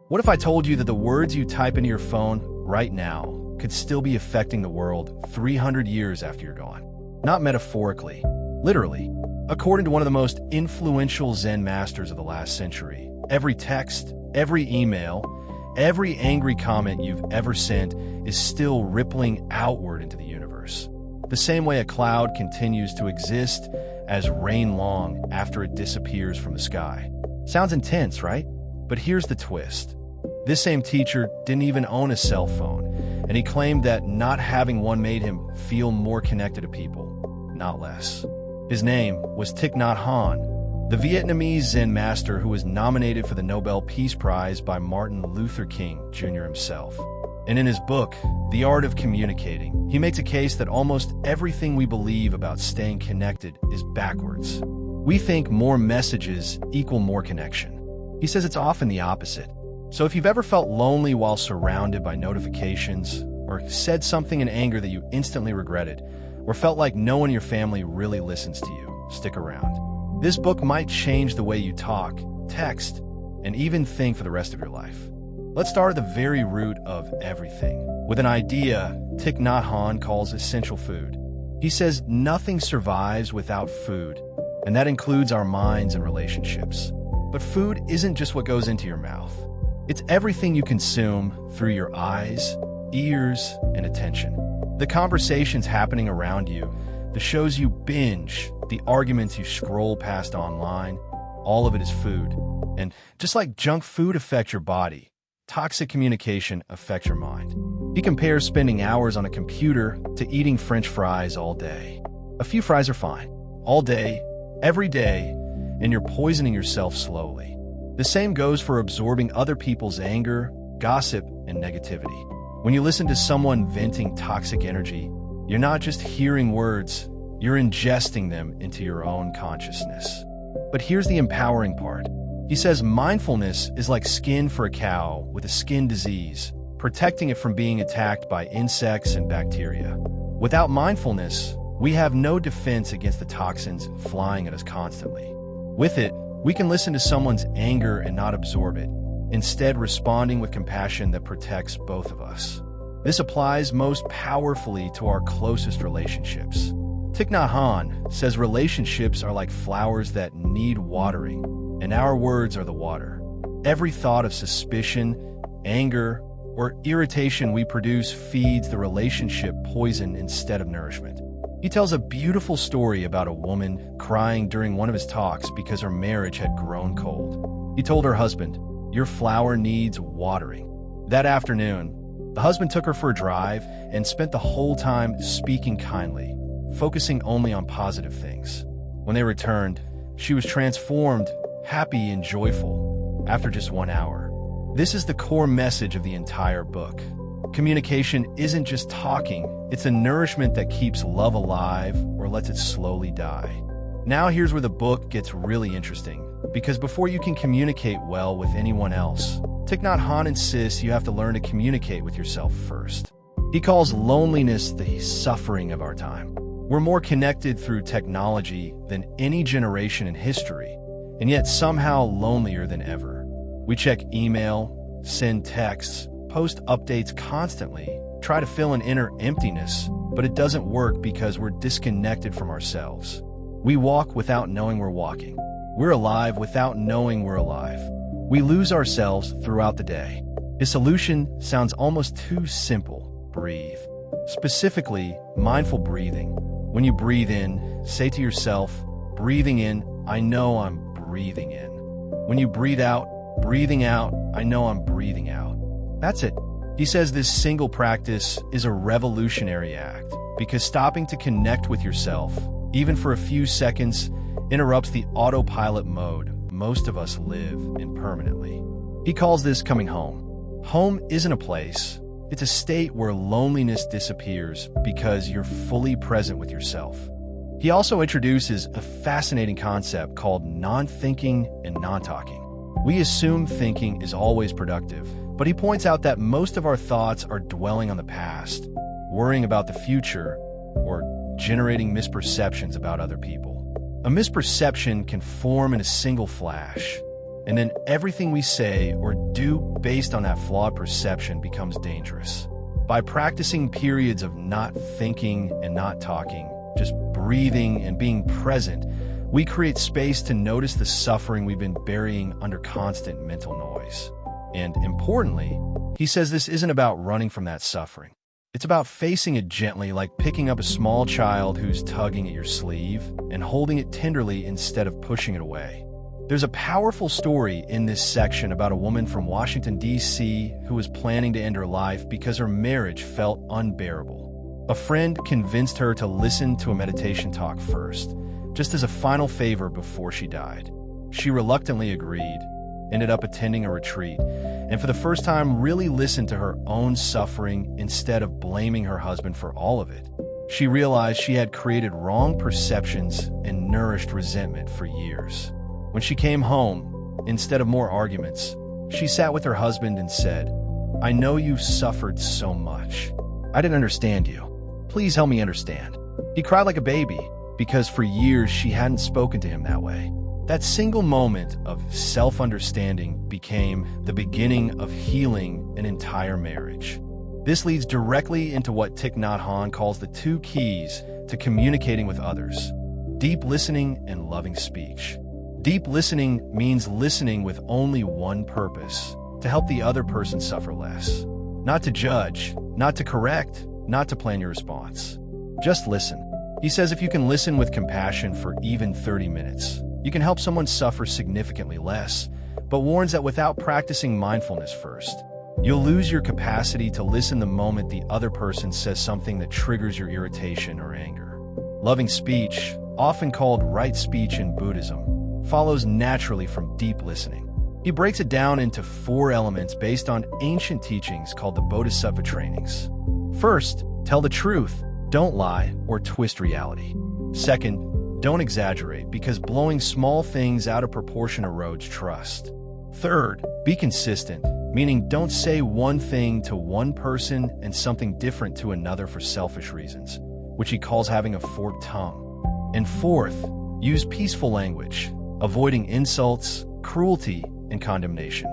What if I told you that the words you type into your phone right now could still be affecting the world 300 years after you're gone? Not metaphorically, literally. According to one of the most influential Zen masters of the last century, every text, every email, every angry comment you've ever sent is still rippling outward into the universe. The same way a cloud continues to exist as rain long after it disappears from the sky. Sounds intense, right? But here's the twist. This same teacher didn't even own a cell phone, and he claimed that not having one made him feel more connected to people, not less. His name was Thich Nhat Hanh, the Vietnamese Zen master who was nominated for the Nobel Peace Prize by Martin Luther King Jr. himself. And in his book, The Art of Communicating, he makes a case that almost everything we believe about staying connected is backwards. We think more messages equal more connection. He says it's often the opposite. So if you've ever felt lonely while surrounded by notifications, or said something in anger that you instantly regretted, or felt like no one in your family really listens to you, stick around. This book might change the way you talk, text, and even think for the rest of your life. Let's start at the very root of everything, with an idea Thich Nhat Hanh calls essential food. He says nothing survives without food, and that includes our minds and relationships. But food isn't just what goes into your mouth. It's everything you consume through your eyes, ears, and attention. The conversations happening around you, the shows you binge, the arguments you scroll past online, all of it is food. And just like junk food affects your body, toxic communication affects your mind. He compares spending hours on a computer to eating French fries all day. A few fries are fine. All day, every day, and you're poisoning yourself slowly. The same goes for absorbing other people's anger, gossip, and negativity. When you listen to someone venting toxic energy, you're not just hearing words, you're ingesting them into your own consciousness. But here's the empowering part. He says mindfulness is like skin for a cow with a skin disease, protecting it from being attacked by insects and bacteria. Without mindfulness, we have no defense against the toxins flying at us constantly. With it, we can listen to someone's anger and not absorb it, instead responding with compassion that protects both of us. This applies most powerfully to our closest relationships. Thich Nhat Hanh says relationships are like flowers that need watering, and our words are the water. Every thought of suspicion, anger, or irritation we produce feeds the relationship poison instead of nourishment. He tells a beautiful story about a woman crying during one of his talks because her marriage had grown cold. He told her husband, "Your flower needs watering." That afternoon, the husband took her for a drive and spent the whole time speaking kindly, focusing only on positive things. When they returned, she was transformed, happy and joyful, after just 1 hour. This is the core message of the entire book. Communication isn't just talking, it's a nourishment that keeps love alive or lets it slowly die. Now here's where the book gets really interesting, because before you can communicate well with anyone else, Thich Nhat Hanh insists you have to learn to communicate with yourself first. He calls loneliness the suffering of our time. We're more connected through technology than any generation in history, and yet somehow lonelier than ever. We check email, send texts, post updates constantly, try to fill an inner emptiness, but it doesn't work because we're disconnected from ourselves. We walk without knowing we're walking. We're alive without knowing we're alive. We lose ourselves throughout the day. His solution sounds almost too simple: breathe. Specifically, mindful breathing. When you breathe in, say to yourself, breathing in, I know I'm breathing in. When you breathe out, breathing out, I know I'm breathing out. That's it. He says this single practice is a revolutionary act because stopping to connect with yourself, even for a few seconds, interrupts the autopilot mode most of us live in permanently. He calls this coming home. Home isn't a place. It's a state where loneliness disappears because you're fully present with yourself. He also introduces a fascinating concept called non-thinking and non-talking. We assume thinking is always productive, but he points out that most of our thoughts are dwelling on the past, worrying about the future, or generating misperceptions about other people. A misperception can form in a single flash. And then everything we say or do based on that flawed perception becomes dangerous. By practicing periods of not thinking and not talking, just breathing and being present, we create space to notice the suffering we've been burying under constant mental noise. And importantly, he says this isn't about running from that suffering. It's about facing it gently, like picking up a small child who's tugging at your sleeve and holding it tenderly instead of pushing it away. There's a powerful story in this section about a woman from Washington, D.C. who was planning to end her life because her marriage felt unbearable. A friend convinced her to listen to a meditation talk first, just as a final favor before she died. She reluctantly agreed, ended up attending a retreat, and for the first time really listened to her own suffering instead of blaming her husband for all of it. She realized she had created wrong perceptions and nourished resentment for years. When she came home, instead of more arguments, she sat with her husband and said, "I know you suffered so much. I didn't understand you. Please help me understand." He cried like a baby because for years she hadn't spoken to him that way. That single moment of self-understanding became the beginning of healing an entire marriage. This leads directly into what Thich Nhat Hanh calls the two keys to communicating with others: deep listening and loving speech. Deep listening means listening with only one purpose: to help the other person suffer less. Not to judge, not to correct, not to plan your response. Just listen. He says if you can listen with compassion for even 30 minutes, you can help someone suffer significantly less, but warns that without practicing mindfulness first, you'll lose your capacity to listen the moment the other person says something that triggers your irritation or anger. Loving speech, often called right speech in Buddhism, follows naturally from deep listening. He breaks it down into 4 elements based on ancient teachings called the Bodhisattva trainings. First, tell the truth. Don't lie or twist reality. Second, don't exaggerate, because blowing small things out of proportion erodes trust. Third, be consistent, meaning don't say one thing to one person and something different to another for selfish reasons, which he calls having a forked tongue. And fourth, use peaceful language, avoiding insults, cruelty, and condemnation.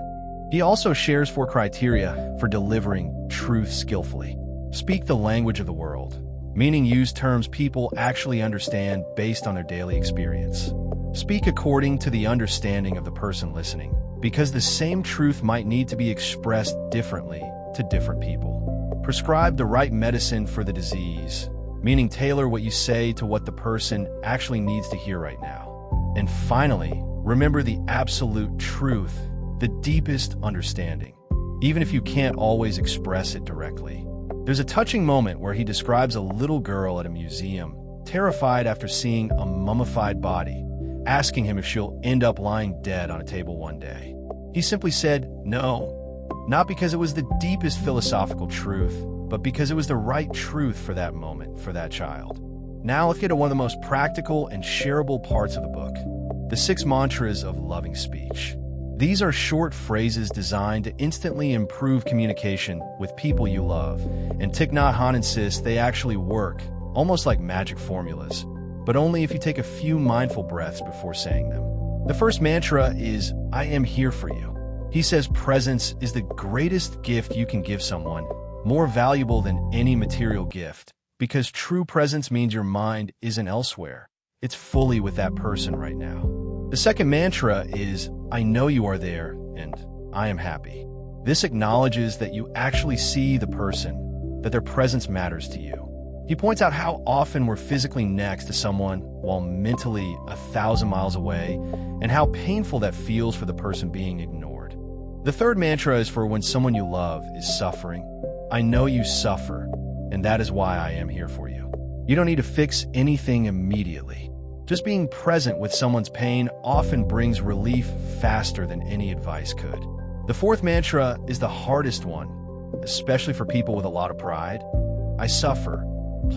He also shares 4 criteria for delivering truth skillfully. Speak the language of the world, meaning use terms people actually understand based on their daily experience. Speak according to the understanding of the person listening, because the same truth might need to be expressed differently to different people. Prescribe the right medicine for the disease, meaning tailor what you say to what the person actually needs to hear right now. And finally, remember the absolute truth, the deepest understanding, even if you can't always express it directly. There's a touching moment where he describes a little girl at a museum, terrified after seeing a mummified body, asking him if she'll end up lying dead on a table one day. He simply said, no, not because it was the deepest philosophical truth, but because it was the right truth for that moment, for that child. Now let's get to one of the most practical and shareable parts of the book, the 6 mantras of loving speech. These are short phrases designed to instantly improve communication with people you love, and Thich Nhat Hanh insists they actually work, almost like magic formulas, but only if you take a few mindful breaths before saying them. The first mantra is, I am here for you. He says presence is the greatest gift you can give someone, more valuable than any material gift, because true presence means your mind isn't elsewhere. It's fully with that person right now. The second mantra is, I know you are there, and I am happy. This acknowledges that you actually see the person, that their presence matters to you. He points out how often we're physically next to someone while mentally 1,000 miles away, and how painful that feels for the person being ignored. The third mantra is for when someone you love is suffering. I know you suffer, and that is why I am here for you. You don't need to fix anything immediately. Just being present with someone's pain often brings relief faster than any advice could. The fourth mantra is the hardest one, especially for people with a lot of pride. I suffer.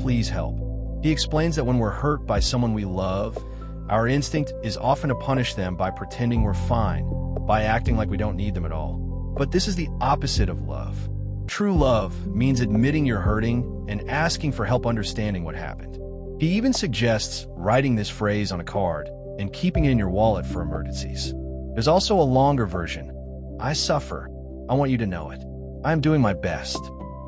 Please help. He explains that when we're hurt by someone we love, our instinct is often to punish them by pretending we're fine, by acting like we don't need them at all. But this is the opposite of love. True love means admitting you're hurting and asking for help understanding what happened. He even suggests writing this phrase on a card and keeping it in your wallet for emergencies. There's also a longer version. I suffer. I want you to know it. I am doing my best.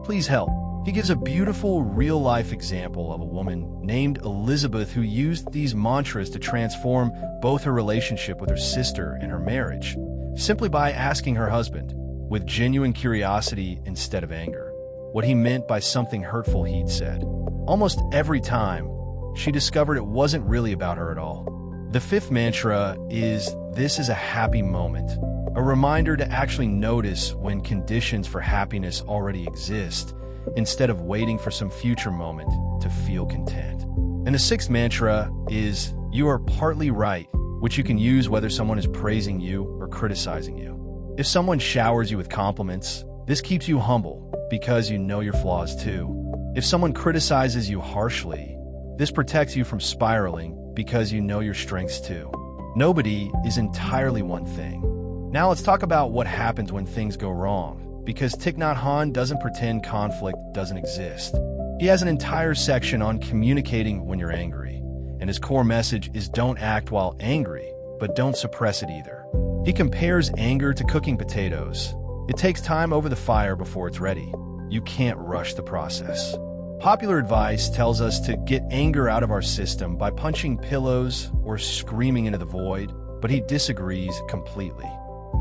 Please help. He gives a beautiful real-life example of a woman named Elizabeth who used these mantras to transform both her relationship with her sister and her marriage, simply by asking her husband, with genuine curiosity instead of anger, what he meant by something hurtful he'd said. Almost every time, she discovered it wasn't really about her at all. The fifth mantra is, "This is a happy moment," a reminder to actually notice when conditions for happiness already exist, instead of waiting for some future moment to feel content. And the sixth mantra is, "You are partly right," which you can use whether someone is praising you or criticizing you. If someone showers you with compliments, this keeps you humble because you know your flaws too. If someone criticizes you harshly, this protects you from spiraling because you know your strengths too. Nobody is entirely one thing. Now let's talk about what happens when things go wrong, because Thich Nhat Hanh doesn't pretend conflict doesn't exist. He has an entire section on communicating when you're angry, and his core message is don't act while angry, but don't suppress it either. He compares anger to cooking potatoes. It takes time over the fire before it's ready. You can't rush the process. Popular advice tells us to get anger out of our system by punching pillows or screaming into the void, but he disagrees completely.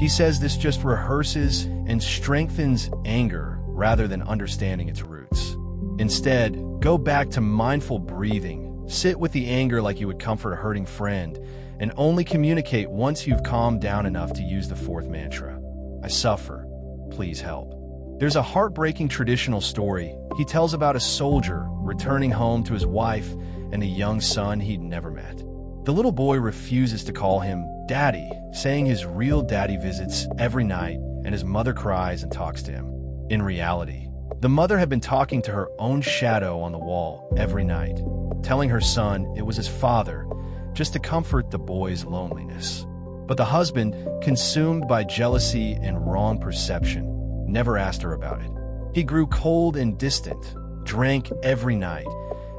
He says this just rehearses and strengthens anger rather than understanding its roots. Instead, go back to mindful breathing, sit with the anger like you would comfort a hurting friend, and only communicate once you've calmed down enough to use the fourth mantra. I suffer. Please help. There's a heartbreaking traditional story he tells about a soldier returning home to his wife and a young son he'd never met. The little boy refuses to call him Daddy, saying his real daddy visits every night, and his mother cries and talks to him. In reality, the mother had been talking to her own shadow on the wall every night, telling her son it was his father, just to comfort the boy's loneliness. But the husband, consumed by jealousy and wrong perception, never asked her about it. He grew cold and distant, drank every night,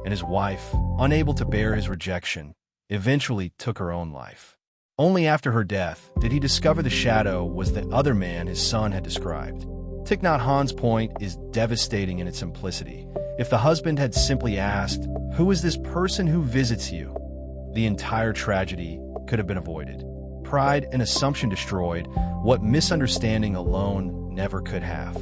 and his wife, unable to bear his rejection, eventually took her own life. Only after her death did he discover the shadow was the other man his son had described. Thich Nhat Hanh's point is devastating in its simplicity. If the husband had simply asked, "Who is this person who visits you?" the entire tragedy could have been avoided. Pride and assumption destroyed what misunderstanding alone never could have.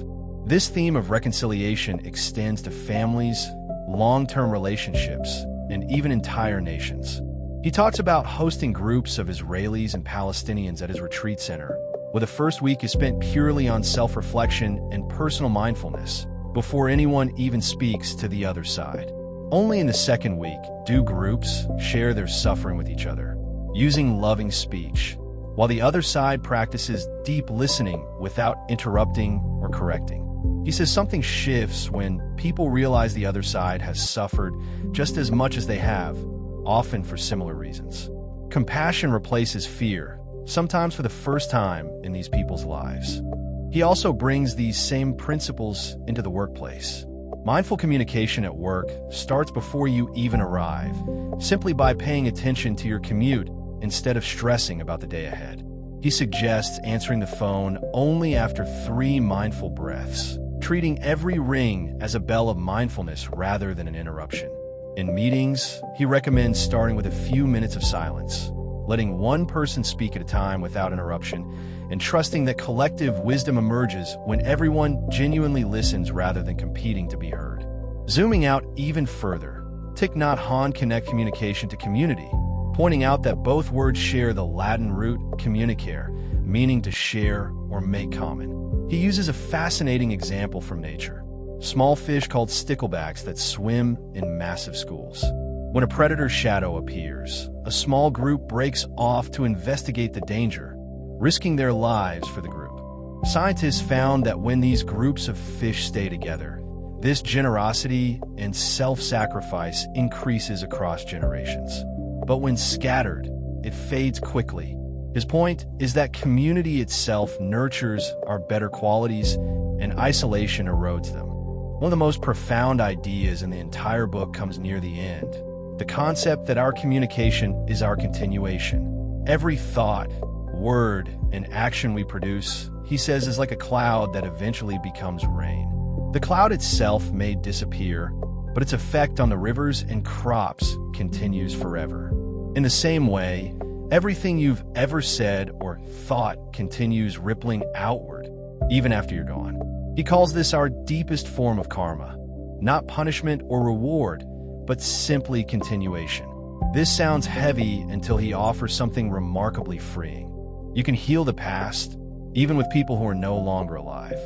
This theme of reconciliation extends to families, long-term relationships, and even entire nations. He talks about hosting groups of Israelis and Palestinians at his retreat center, where the first week is spent purely on self-reflection and personal mindfulness, before anyone even speaks to the other side. Only in the second week do groups share their suffering with each other, using loving speech, while the other side practices deep listening without interrupting or correcting. He says something shifts when people realize the other side has suffered just as much as they have, often for similar reasons. Compassion replaces fear, sometimes for the first time in these people's lives. He also brings these same principles into the workplace. Mindful communication at work starts before you even arrive, simply by paying attention to your commute instead of stressing about the day ahead. He suggests answering the phone only after 3 mindful breaths, treating every ring as a bell of mindfulness rather than an interruption. In meetings, he recommends starting with a few minutes of silence, letting one person speak at a time without interruption, and trusting that collective wisdom emerges when everyone genuinely listens rather than competing to be heard. Zooming out even further, Thich Nhat Hanh connects communication to community, pointing out that both words share the Latin root communicare, meaning to share or make common. He uses a fascinating example from nature: small fish called sticklebacks that swim in massive schools. When a predator's shadow appears, a small group breaks off to investigate the danger, risking their lives for the group. Scientists found that when these groups of fish stay together, this generosity and self-sacrifice increases across generations. But when scattered, it fades quickly. His point is that community itself nurtures our better qualities and isolation erodes them. One of the most profound ideas in the entire book comes near the end: the concept that our communication is our continuation. Every thought, word, and action we produce, he says, is like a cloud that eventually becomes rain. The cloud itself may disappear, but its effect on the rivers and crops continues forever. In the same way, everything you've ever said or thought continues rippling outward, even after you're gone. He calls this our deepest form of karma, not punishment or reward, but simply continuation. This sounds heavy until he offers something remarkably freeing. You can heal the past, even with people who are no longer alive.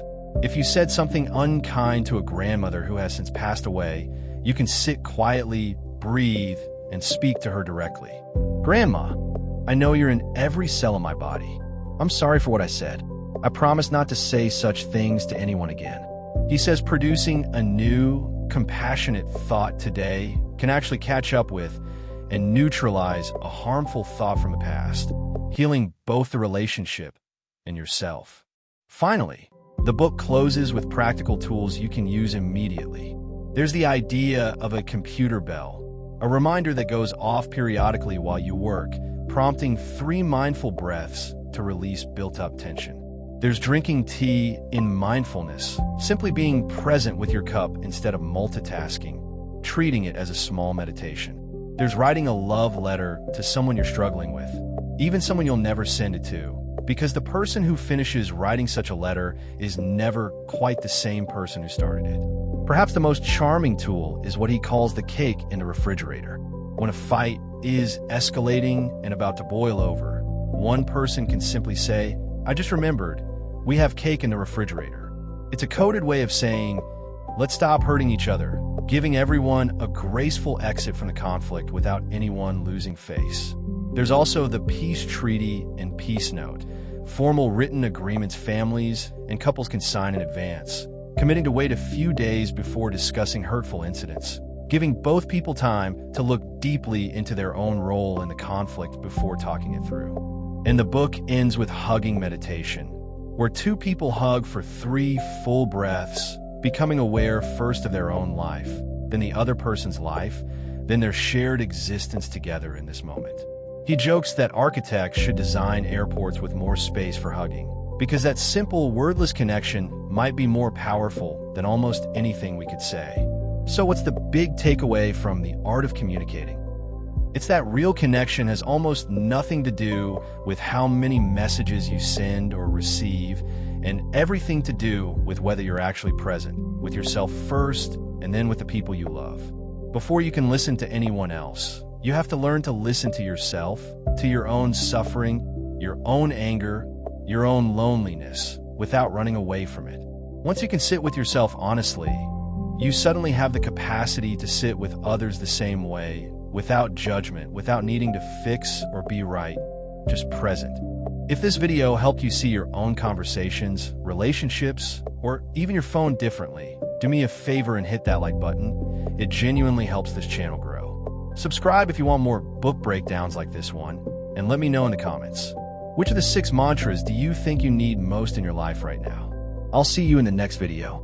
If you said something unkind to a grandmother who has since passed away, you can sit quietly, breathe, and speak to her directly. Grandma, I know you're in every cell of my body. I'm sorry for what I said. I promise not to say such things to anyone again. He says producing a new, compassionate thought today can actually catch up with and neutralize a harmful thought from the past, healing both the relationship and yourself. Finally, the book closes with practical tools you can use immediately. There's the idea of a computer bell, a reminder that goes off periodically while you work, prompting 3 mindful breaths to release built-up tension. There's drinking tea in mindfulness, simply being present with your cup instead of multitasking, treating it as a small meditation. There's writing a love letter to someone you're struggling with, even someone you'll never send it to, because the person who finishes writing such a letter is never quite the same person who started it. Perhaps the most charming tool is what he calls the cake in the refrigerator. When a fight is escalating and about to boil over, one person can simply say, I just remembered, we have cake in the refrigerator. It's a coded way of saying, let's stop hurting each other, giving everyone a graceful exit from the conflict without anyone losing face. There's also the peace treaty and peace note, formal written agreements families and couples can sign in advance, committing to wait a few days before discussing hurtful incidents, giving both people time to look deeply into their own role in the conflict before talking it through. And the book ends with hugging meditation, where 2 people hug for 3 full breaths, becoming aware first of their own life, then the other person's life, then their shared existence together in this moment. He jokes that architects should design airports with more space for hugging, because that simple, wordless connection might be more powerful than almost anything we could say. So what's the big takeaway from the art of communicating? It's that real connection has almost nothing to do with how many messages you send or receive, and everything to do with whether you're actually present, with yourself first, and then with the people you love. Before you can listen to anyone else, you have to learn to listen to yourself, to your own suffering, your own anger, your own loneliness, without running away from it. Once you can sit with yourself honestly, you suddenly have the capacity to sit with others the same way, without judgment, without needing to fix or be right, just present. If this video helped you see your own conversations, relationships, or even your phone differently, do me a favor and hit that like button. It genuinely helps this channel grow. Subscribe if you want more book breakdowns like this one, and let me know in the comments. Which of the 6 mantras do you think you need most in your life right now? I'll see you in the next video.